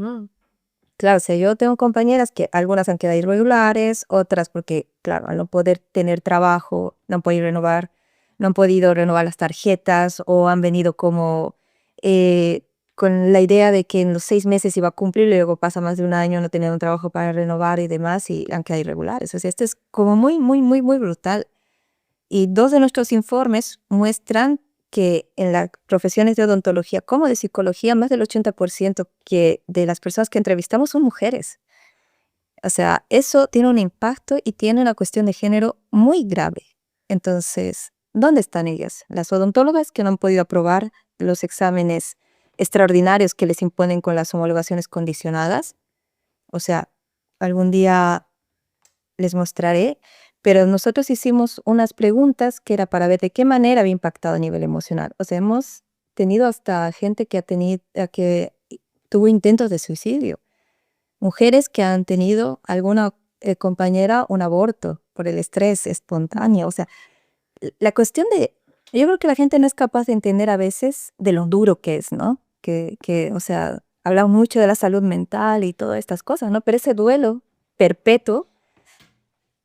claro, o sea, yo tengo compañeras que algunas han quedado irregulares, otras porque, claro, al no poder tener trabajo, no han podido renovar las tarjetas o han venido como eh, con la idea de que en los 6 meses iba a cumplir y luego pasa más de un año no teniendo un trabajo para renovar y demás y han quedado irregulares. O sea, esto es como muy, muy, muy, muy brutal. Y dos de nuestros informes muestran que en las profesiones de odontología como de psicología, más del 80% de las personas que entrevistamos son mujeres. O sea, eso tiene un impacto y tiene una cuestión de género muy grave. Entonces, ¿dónde están ellas? Las odontólogas que no han podido aprobar los exámenes extraordinarios que les imponen con las homologaciones condicionadas. O sea, algún día les mostraré, pero nosotros hicimos unas preguntas que era para ver de qué manera había impactado a nivel emocional. O sea, hemos tenido hasta gente que tuvo intentos de suicidio, mujeres que han tenido alguna compañera un aborto por el estrés espontáneo. O sea, la cuestión yo creo que la gente no es capaz de entender a veces de lo duro que es, ¿no? O sea, hablamos mucho de la salud mental y todas estas cosas, ¿no? Pero ese duelo perpetuo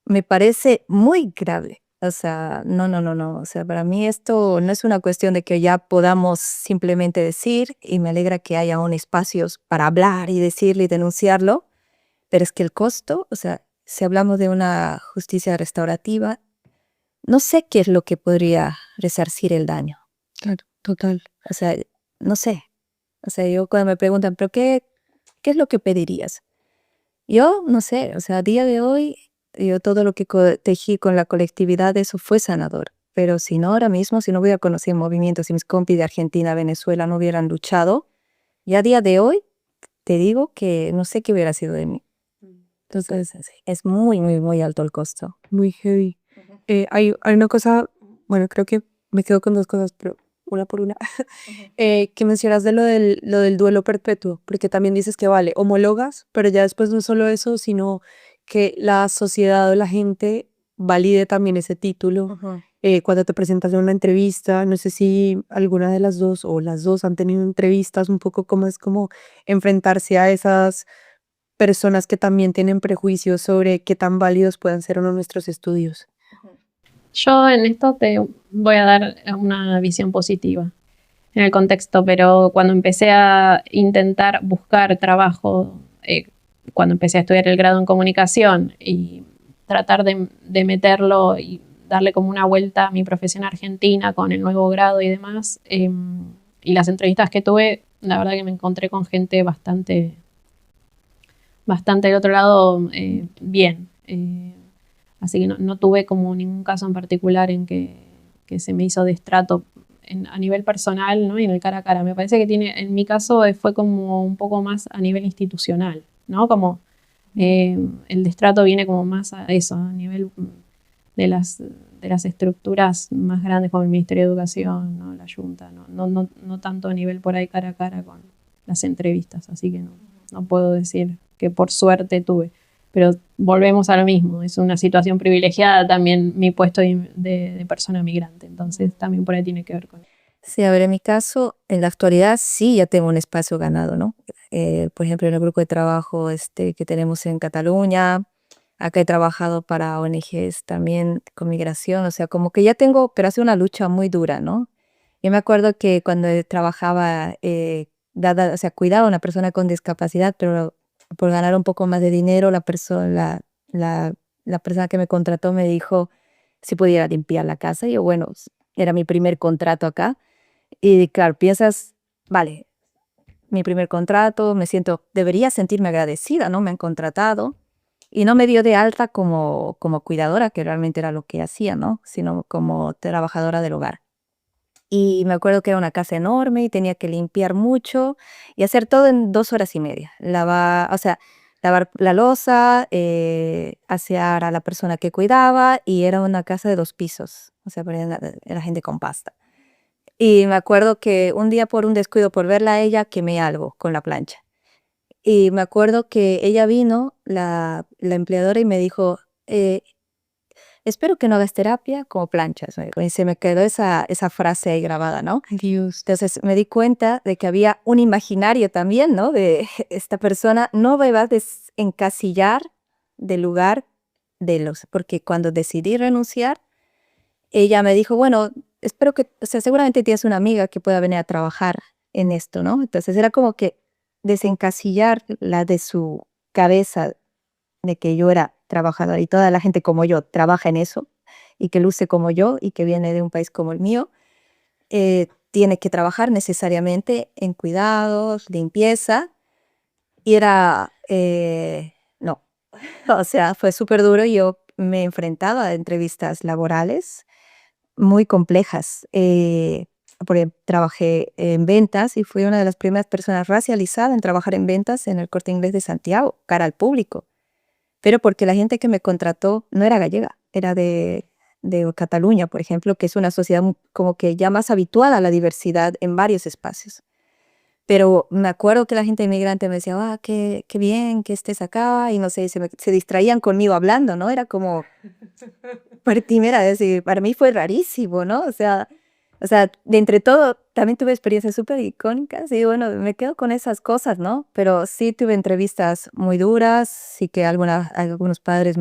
me parece muy grave. O sea, no, no, no, no. O sea, para mí esto no es una cuestión de que ya podamos simplemente decir, y me alegra que haya aún espacios para hablar y decirlo y denunciarlo, pero es que el costo, o sea, si hablamos de una justicia restaurativa, no sé qué es lo que podría resarcir el daño. Claro, total. O sea, no sé. O sea, yo cuando me preguntan, ¿pero qué es lo que pedirías? Yo no sé, o sea, a día de hoy, yo todo lo que tejí con la colectividad, eso fue sanador. Pero si no, ahora mismo, si no hubiera conocido movimientos, si mis compis de Argentina, Venezuela no hubieran luchado, ya a día de hoy, te digo que no sé qué hubiera sido de mí. Entonces, sí, es muy, muy, muy alto el costo. Muy heavy. Hay una cosa, bueno, creo que me quedo con dos cosas, pero una por una. Que mencionas de lo del duelo perpetuo, porque también dices que vale, homologas, pero ya después no es solo eso, sino que la sociedad o la gente valide también ese título. Cuando te presentas en una entrevista, no sé si alguna de las dos o las dos han tenido entrevistas, un poco como es como enfrentarse a esas personas que también tienen prejuicios sobre qué tan válidos puedan ser o no nuestros estudios. Yo en esto te voy a dar una visión positiva en el contexto, pero cuando empecé a intentar buscar trabajo, cuando empecé a estudiar el grado en comunicación y tratar de meterlo y darle como una vuelta a mi profesión argentina con el nuevo grado y demás, y las entrevistas que tuve, la verdad que me encontré con gente bastante del otro lado bien. Así que no tuve como ningún caso en particular en que se me hizo destrato a nivel personal, ¿no? Y en el cara a cara. Me parece que en mi caso fue como un poco más a nivel institucional, ¿no? Como el destrato viene como más a eso, a nivel de las estructuras más grandes como el Ministerio de Educación, ¿no? La Junta, no tanto a nivel por ahí cara a cara con las entrevistas. Así que no puedo decir que por suerte tuve. Pero volvemos a lo mismo, es una situación privilegiada también mi puesto de persona migrante, entonces también por ahí tiene que ver con eso. Sí, a ver, en mi caso, en la actualidad sí ya tengo un espacio ganado, ¿no? Por ejemplo, en el grupo de trabajo que tenemos en Cataluña, acá he trabajado para ONGs también con migración, o sea, como que ya tengo, pero hace una lucha muy dura, ¿no? Yo me acuerdo que cuando trabajaba, o sea, cuidaba a una persona con discapacidad, pero por ganar un poco más de dinero, la persona que me contrató me dijo si pudiera limpiar la casa. Y yo, bueno, era mi primer contrato acá. Y claro, piensas, vale, mi primer contrato, debería sentirme agradecida, ¿no? Me han contratado y no me dio de alta como cuidadora, que realmente era lo que hacía, ¿no? Sino como trabajadora del hogar. Y me acuerdo que era una casa enorme y tenía que limpiar mucho y hacer todo en 2 horas y media. O sea, lavar la loza, asear a la persona que cuidaba y era una casa de 2 pisos. O sea, era gente con pasta. Y me acuerdo que un día por un descuido, por verla a ella, quemé algo con la plancha. Y me acuerdo que ella vino, la empleadora, y me dijo, espero que no hagas terapia como planchas. Me dijo. Y se me quedó esa frase ahí grabada, ¿no? Dios. Entonces me di cuenta de que había un imaginario también, ¿no? De esta persona no me va a desencasillar del lugar porque cuando decidí renunciar, ella me dijo, bueno, espero que, o sea, seguramente tienes una amiga que pueda venir a trabajar en esto, ¿no? Entonces era como que desencasillar la de su cabeza de que yo era trabajadora y toda la gente como yo trabaja en eso y que luce como yo y que viene de un país como el mío, tiene que trabajar necesariamente en cuidados, limpieza, y era, no, o sea, fue súper duro. Yo me he enfrentado a entrevistas laborales muy complejas, porque trabajé en ventas y fui una de las primeras personas racializadas en trabajar en ventas en el Corte Inglés de Santiago, cara al público, pero porque la gente que me contrató no era gallega, era de Cataluña, por ejemplo, que es una sociedad como que ya más habituada a la diversidad en varios espacios. Pero me acuerdo que la gente inmigrante me decía, qué bien que estés acá, y no sé, se distraían conmigo hablando, ¿no? Era como, por primera vez, y para mí fue rarísimo, ¿no? O sea, de entre todo, también tuve experiencias súper icónicas, y bueno, me quedo con esas cosas, ¿no? Pero sí tuve entrevistas muy duras, sí que algunos padres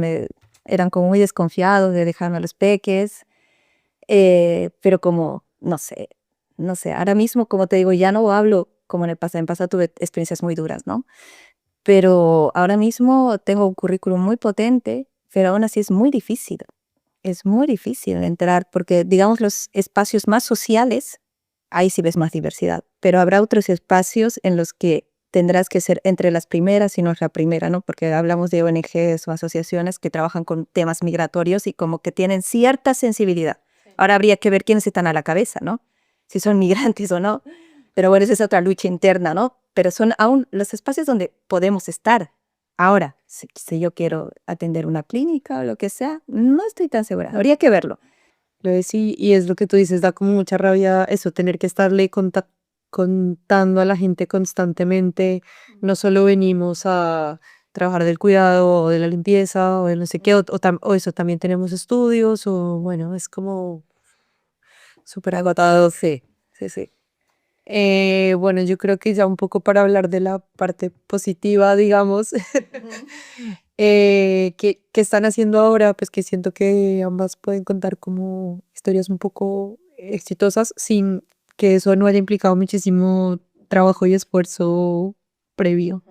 eran como muy desconfiados de dejarme a los peques, pero como, no sé, ahora mismo, como te digo, ya no hablo como en el pasado tuve experiencias muy duras, ¿no? Pero ahora mismo tengo un currículum muy potente, pero aún así es muy difícil entrar, porque digamos los espacios más sociales, ahí sí ves más diversidad, pero habrá otros espacios en los que tendrás que ser entre las primeras y no es la primera, ¿no? Porque hablamos de ONGs o asociaciones que trabajan con temas migratorios y como que tienen cierta sensibilidad. Ahora habría que ver quiénes están a la cabeza, ¿no? Si son migrantes o no. Pero bueno, esa es otra lucha interna, ¿no? Pero son aún los espacios donde podemos estar. Ahora, si yo quiero atender una clínica o lo que sea, no estoy tan segura. Habría que verlo. Lo es, y es lo que tú dices, da como mucha rabia eso, tener que estarle contando a la gente constantemente. No solo venimos a trabajar del cuidado o de la limpieza o de no sé qué, o eso, también tenemos estudios, o bueno, es como súper agotado. Sí, sí, sí. Bueno, yo creo que ya un poco para hablar de la parte positiva, digamos, ¿qué están haciendo ahora? Pues que siento que ambas pueden contar como historias un poco exitosas sin que eso no haya implicado muchísimo trabajo y esfuerzo previo.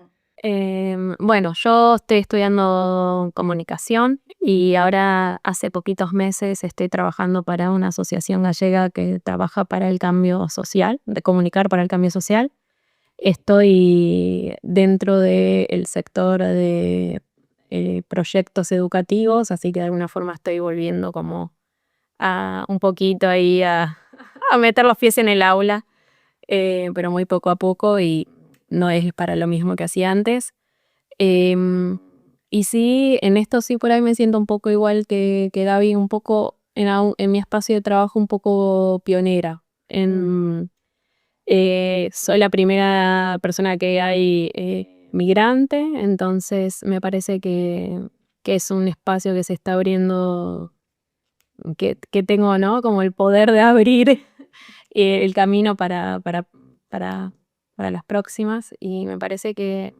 Bueno, yo estoy estudiando comunicación y ahora hace poquitos meses estoy trabajando para una asociación gallega que trabaja para el cambio social, de comunicar para el cambio social. Estoy dentro del sector de proyectos educativos, así que de alguna forma estoy volviendo como a un poquito ahí a meter los pies en el aula, pero muy poco a poco y no es para lo mismo que hacía antes. Y sí, en esto sí por ahí me siento un poco igual que Gaby, un poco en mi espacio de trabajo un poco pionera. Soy la primera persona que hay migrante, entonces me parece que es un espacio que se está abriendo, que tengo, ¿no? Como el poder de abrir el camino para las próximas, y me parece que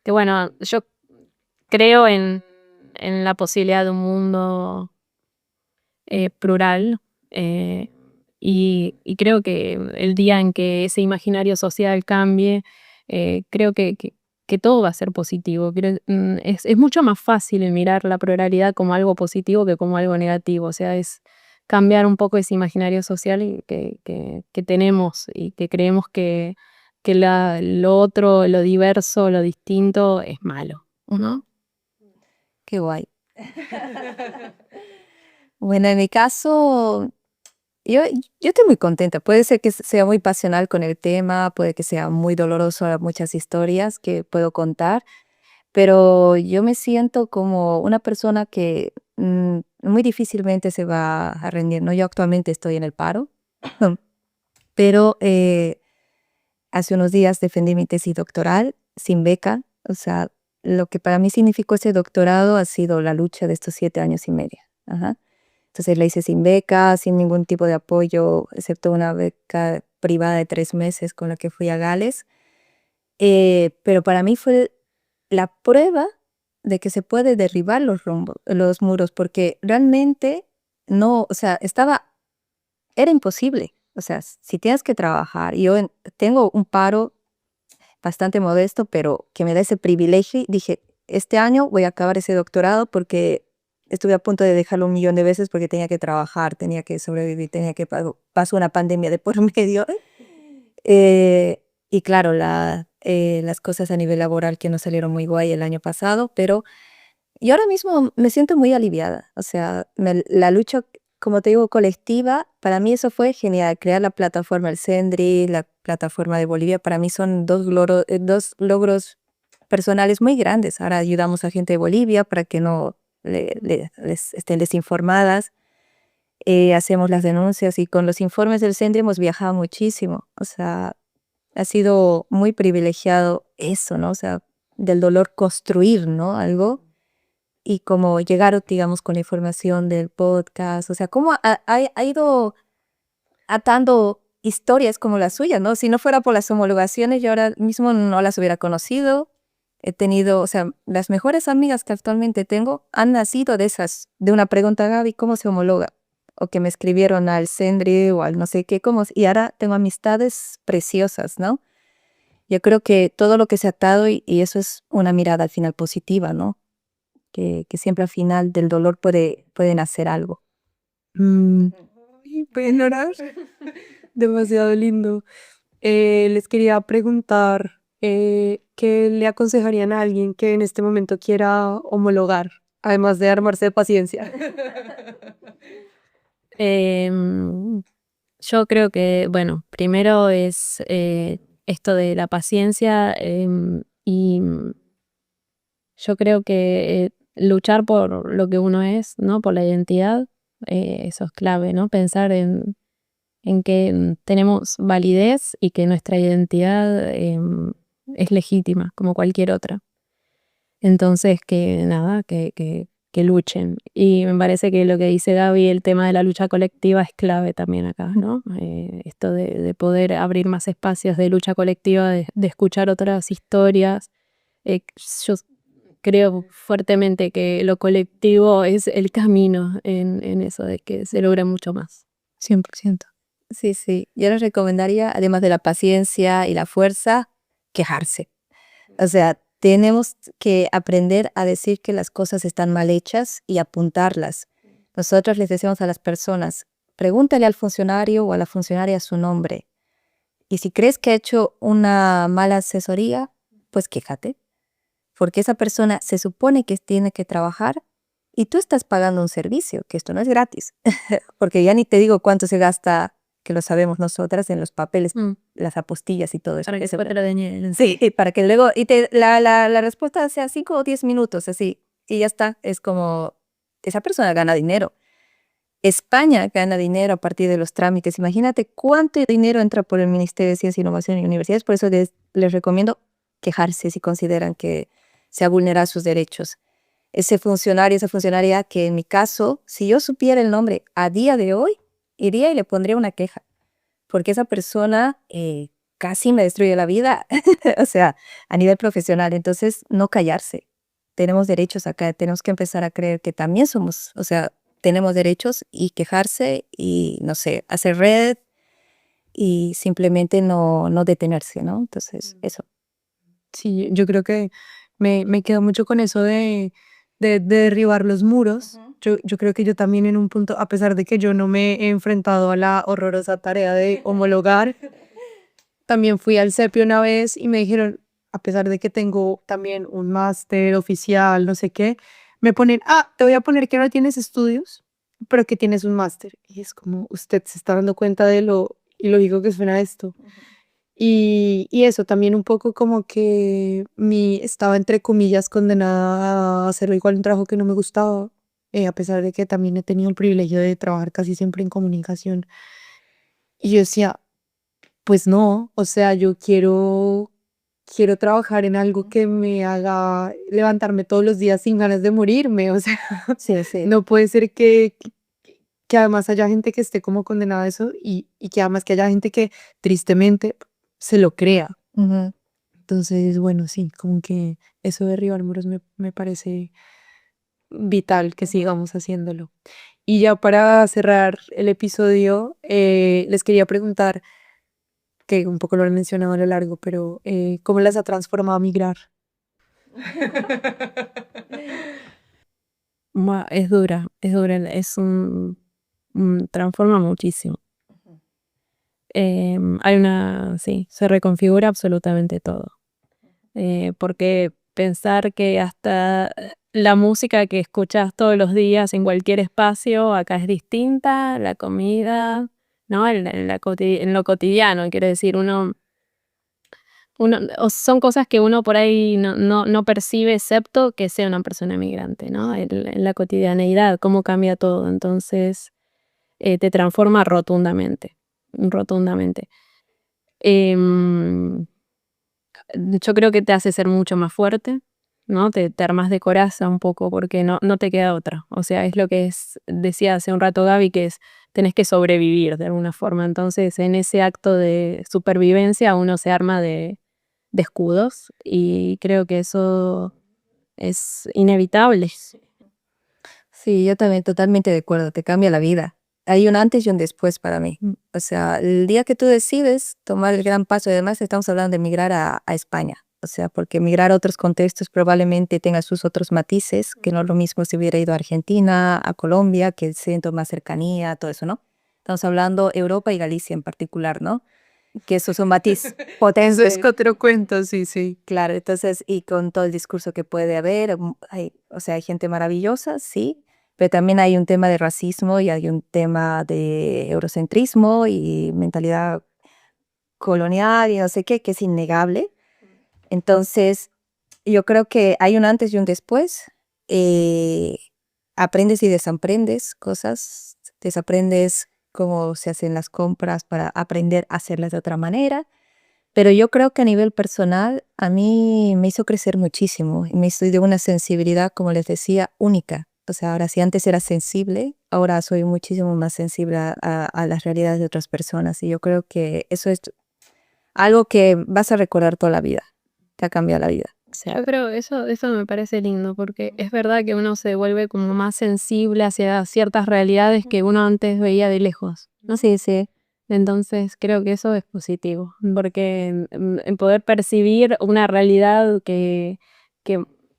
bueno, yo creo en la posibilidad de un mundo plural, y creo que el día en que ese imaginario social cambie, creo que todo va a ser positivo. Es mucho más fácil mirar la pluralidad como algo positivo que como algo negativo. O sea, es cambiar un poco ese imaginario social que tenemos y que creemos que lo otro, lo diverso, lo distinto es malo, ¿no? Qué guay. Bueno, en mi caso, yo estoy muy contenta. Puede ser que sea muy pasional con el tema, puede que sea muy doloroso muchas historias que puedo contar, pero yo me siento como una persona que muy difícilmente se va a rendir, ¿no? Yo actualmente estoy en el paro, pero hace unos días defendí mi tesis doctoral sin beca. O sea, lo que para mí significó ese doctorado ha sido la lucha de estos 7 años y medio. Ajá. Entonces la hice sin beca, sin ningún tipo de apoyo, excepto una beca privada de 3 meses con la que fui a Gales. Pero para mí fue la prueba de que se puede derribar los muros, porque realmente no, o sea, era imposible. O sea, si tienes que trabajar, tengo un paro bastante modesto, pero que me da ese privilegio, y dije, este año voy a acabar ese doctorado porque estuve a punto de dejarlo 1 millón de veces porque tenía que trabajar, tenía que sobrevivir, pasó una pandemia de por medio. Y claro, las cosas a nivel laboral que no salieron muy guay el año pasado, pero yo ahora mismo me siento muy aliviada. O sea, la lucha, como te digo, colectiva, para mí eso fue genial. Crear la plataforma El Sendri, la plataforma de Bolivia, para mí son dos logros personales muy grandes. Ahora ayudamos a gente de Bolivia para que no les estén desinformadas. Hacemos las denuncias y con los informes del Sendri hemos viajado muchísimo. O sea, ha sido muy privilegiado eso, ¿no? O sea, del dolor construir, ¿no? Algo y como llegar, digamos, con la información del podcast, o sea, cómo ha ido atando historias como la suya, ¿no? Si no fuera por las homologaciones, yo ahora mismo no las hubiera conocido. He tenido, o sea, las mejores amigas que actualmente tengo han nacido de una pregunta, Gaby, ¿cómo se homologa? O que me escribieron al Sendri o al no sé qué, y ahora tengo amistades preciosas, ¿no? Yo creo que todo lo que se ha atado y eso es una mirada al final positiva, ¿no? Que siempre al final del dolor puede nacer algo. Ay, pueden orar. Demasiado lindo. Les quería preguntar, ¿qué le aconsejarían a alguien que en este momento quiera homologar, además de armarse de paciencia? Em, yo creo que, bueno, primero es esto de la paciencia y yo creo que luchar por lo que uno es, ¿no? Por la identidad, eso es clave, ¿no? Pensar en que tenemos validez y que nuestra identidad es legítima, como cualquier otra. Entonces, que nada, que luchen. Y me parece que lo que dice Gaby, el tema de la lucha colectiva es clave también acá, ¿no? Esto de poder abrir más espacios de lucha colectiva, de escuchar otras historias. Yo creo fuertemente que lo colectivo es el camino en eso de que se logra mucho más. 100%. Sí, sí. Yo les recomendaría, además de la paciencia y la fuerza, quejarse. O sea, tenemos que aprender a decir que las cosas están mal hechas y apuntarlas. Nosotros les decimos a las personas, pregúntale al funcionario o a la funcionaria su nombre. Y si crees que ha hecho una mala asesoría, pues quéjate. Porque esa persona se supone que tiene que trabajar y tú estás pagando un servicio, que esto no es gratis. Porque ya ni te digo cuánto se gasta, que lo sabemos nosotras, en los papeles, las apostillas y todo eso. Para que Eso- después te lo deñen. Sí, y para que luego, la respuesta sea 5 o 10 minutos, así, y ya está. Es como, esa persona gana dinero. España gana dinero a partir de los trámites. Imagínate cuánto dinero entra por el Ministerio de Ciencia, Innovación y Universidades. Por eso les recomiendo quejarse si consideran que se ha vulnerado sus derechos. Ese funcionario, esa funcionaria que en mi caso, si yo supiera el nombre a día de hoy, iría y le pondría una queja, porque esa persona casi me destruye la vida, o sea, a nivel profesional. Entonces, no callarse. Tenemos derechos acá, tenemos que empezar a creer que también somos, o sea, tenemos derechos y quejarse y, no sé, hacer red y simplemente no detenerse, ¿no? Entonces, eso. Sí, yo creo que me quedo mucho con eso de derribar los muros. Yo creo que yo también en un punto, a pesar de que yo no me he enfrentado a la horrorosa tarea de homologar, también fui al CEPI una vez y me dijeron, a pesar de que tengo también un máster oficial, no sé qué, me ponen, te voy a poner que no tienes estudios, pero que tienes un máster. Y es como, usted se está dando cuenta de lo ilógico que suena esto. Y eso también un poco como que estaba entre comillas condenada a hacer igual un trabajo que no me gustaba, a pesar de que también he tenido el privilegio de trabajar casi siempre en comunicación. Y yo decía, pues no, o sea, yo quiero trabajar en algo que me haga levantarme todos los días sin ganas de morirme, o sea, Sí, sí. no puede ser que además haya gente que esté como condenada a eso y que además que haya gente que tristemente se lo crea. Ujú. Entonces, bueno, sí, como que eso de derribar muros me parece vital que sigamos haciéndolo. Y ya para cerrar el episodio, les quería preguntar, que un poco lo han mencionado a lo largo, pero ¿cómo las ha transformado migrar? Es dura, transforma muchísimo. Sí, se reconfigura absolutamente todo. Porque pensar que hasta la música que escuchas todos los días en cualquier espacio acá es distinta, la comida, ¿no? En lo cotidiano, quiero decir, son cosas que uno por ahí no percibe excepto que sea una persona migrante, ¿no? En la cotidianeidad, cómo cambia todo. Entonces, te transforma rotundamente, rotundamente. Em, yo creo que te hace ser mucho más fuerte, ¿no? Te armas de coraza un poco porque no te queda otra. O sea, es lo que decía hace un rato Gaby, que tenés que sobrevivir de alguna forma. Entonces, en ese acto de supervivencia uno se arma de escudos y creo que eso es inevitable. Sí, yo también totalmente de acuerdo, te cambia la vida. Hay un antes y un después para mí. O sea, el día que tú decides tomar el gran paso, y además estamos hablando de migrar a España. O sea, porque migrar a otros contextos probablemente tenga sus otros matices, que no es lo mismo si hubiera ido a Argentina, a Colombia, que siento más cercanía, todo eso, ¿no? Estamos hablando Europa y Galicia en particular, ¿no? Que eso es un matiz Eso potente. es otro cuento, sí, sí. Claro, entonces, y con todo el discurso que puede haber, o sea, hay gente maravillosa, sí, pero también hay un tema de racismo y hay un tema de eurocentrismo y mentalidad colonial y no sé qué, que es innegable. Entonces, yo creo que hay un antes y un después. eh, Aprendes y desaprendes cosas, desaprendes cómo se hacen las compras para aprender a hacerlas de otra manera. Pero yo creo que a nivel personal a mí me hizo crecer muchísimo y me hizo de una sensibilidad, como les decía, única. O sea, ahora si antes era sensible, ahora soy muchísimo más sensible a las realidades de otras personas y yo creo que eso es algo que vas a recordar toda la vida, te ha cambiado la vida. O sea, Pero eso me parece lindo, porque es verdad que uno se vuelve como más sensible hacia ciertas realidades que uno antes veía de lejos, ¿no? sí, sí, Entonces creo que eso es positivo, porque en poder percibir una realidad que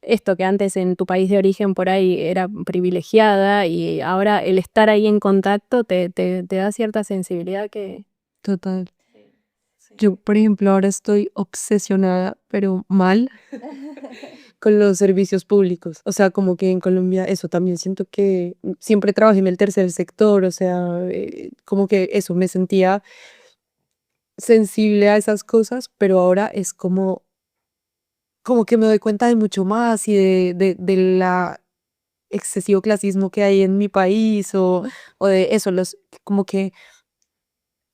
esto que antes en tu país de origen por ahí era privilegiada y ahora el estar ahí en contacto te da cierta sensibilidad que... Total. Yo, por ejemplo, ahora estoy obsesionada, pero mal, con los servicios públicos. O sea, como que en Colombia eso también siento que siempre trabajé en el tercer sector, o sea, como que eso, me sentía sensible a esas cosas, pero ahora es como que me doy cuenta de mucho más y de la excesivo clasismo que hay en mi país o de eso, como que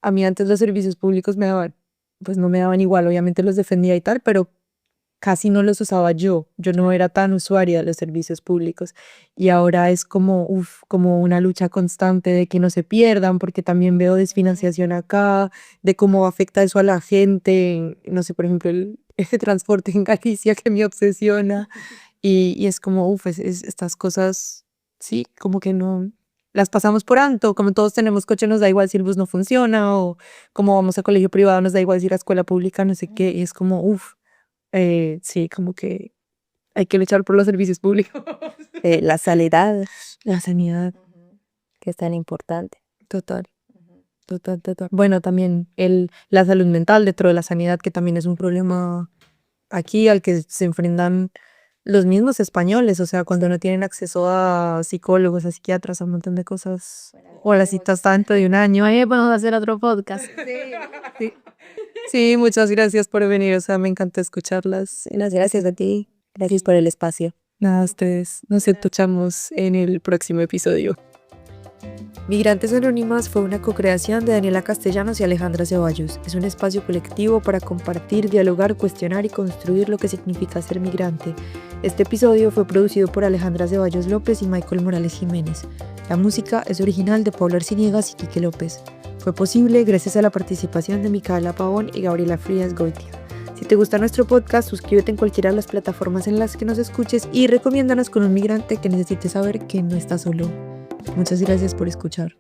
a mí antes los servicios públicos me daban, pues no me daban igual, obviamente los defendía y tal, pero casi no los usaba yo no era tan usuaria de los servicios públicos y ahora es como, como una lucha constante de que no se pierdan, porque también veo desfinanciación acá, de cómo afecta eso a la gente, no sé, por ejemplo, el transporte en Galicia que me obsesiona y es como, estas cosas, sí, como que no, las pasamos por alto, como todos tenemos coche nos da igual si el bus no funciona o como vamos a colegio privado nos da igual si ir a escuela pública, no sé qué, y es como, sí, como que hay que luchar por los servicios públicos. la sanidad, La sanidad, que es tan importante. total, total, total. Bueno, también la salud mental dentro de la sanidad, que también es un problema aquí al que se enfrentan los mismos españoles, o sea, cuando no tienen acceso a psicólogos, a psiquiatras, a un montón de cosas, o a las citas tanto de un año, podemos hacer otro podcast. Sí. Sí, muchas gracias por venir, o sea, me encanta escucharlas. Unas gracias a ti, gracias por el espacio. Nada, a ustedes, nos escuchamos en el próximo episodio. Migrantes Anónimas fue una co-creación de Daniela Castellanos y Alejandra Ceballos. Es un espacio colectivo para compartir, dialogar, cuestionar y construir lo que significa ser migrante. Este episodio fue producido por Alejandra Ceballos López y Michael Morales Jiménez. La música es original de Paula Arciniegas y Quique López. Fue posible gracias a la participación de Micaela Pavón y Gabriela Frías Goitia. Si te gusta nuestro podcast, suscríbete en cualquiera de las plataformas en las que nos escuches y recomiéndanos con un migrante que necesite saber que no está solo. Muchas gracias por escuchar.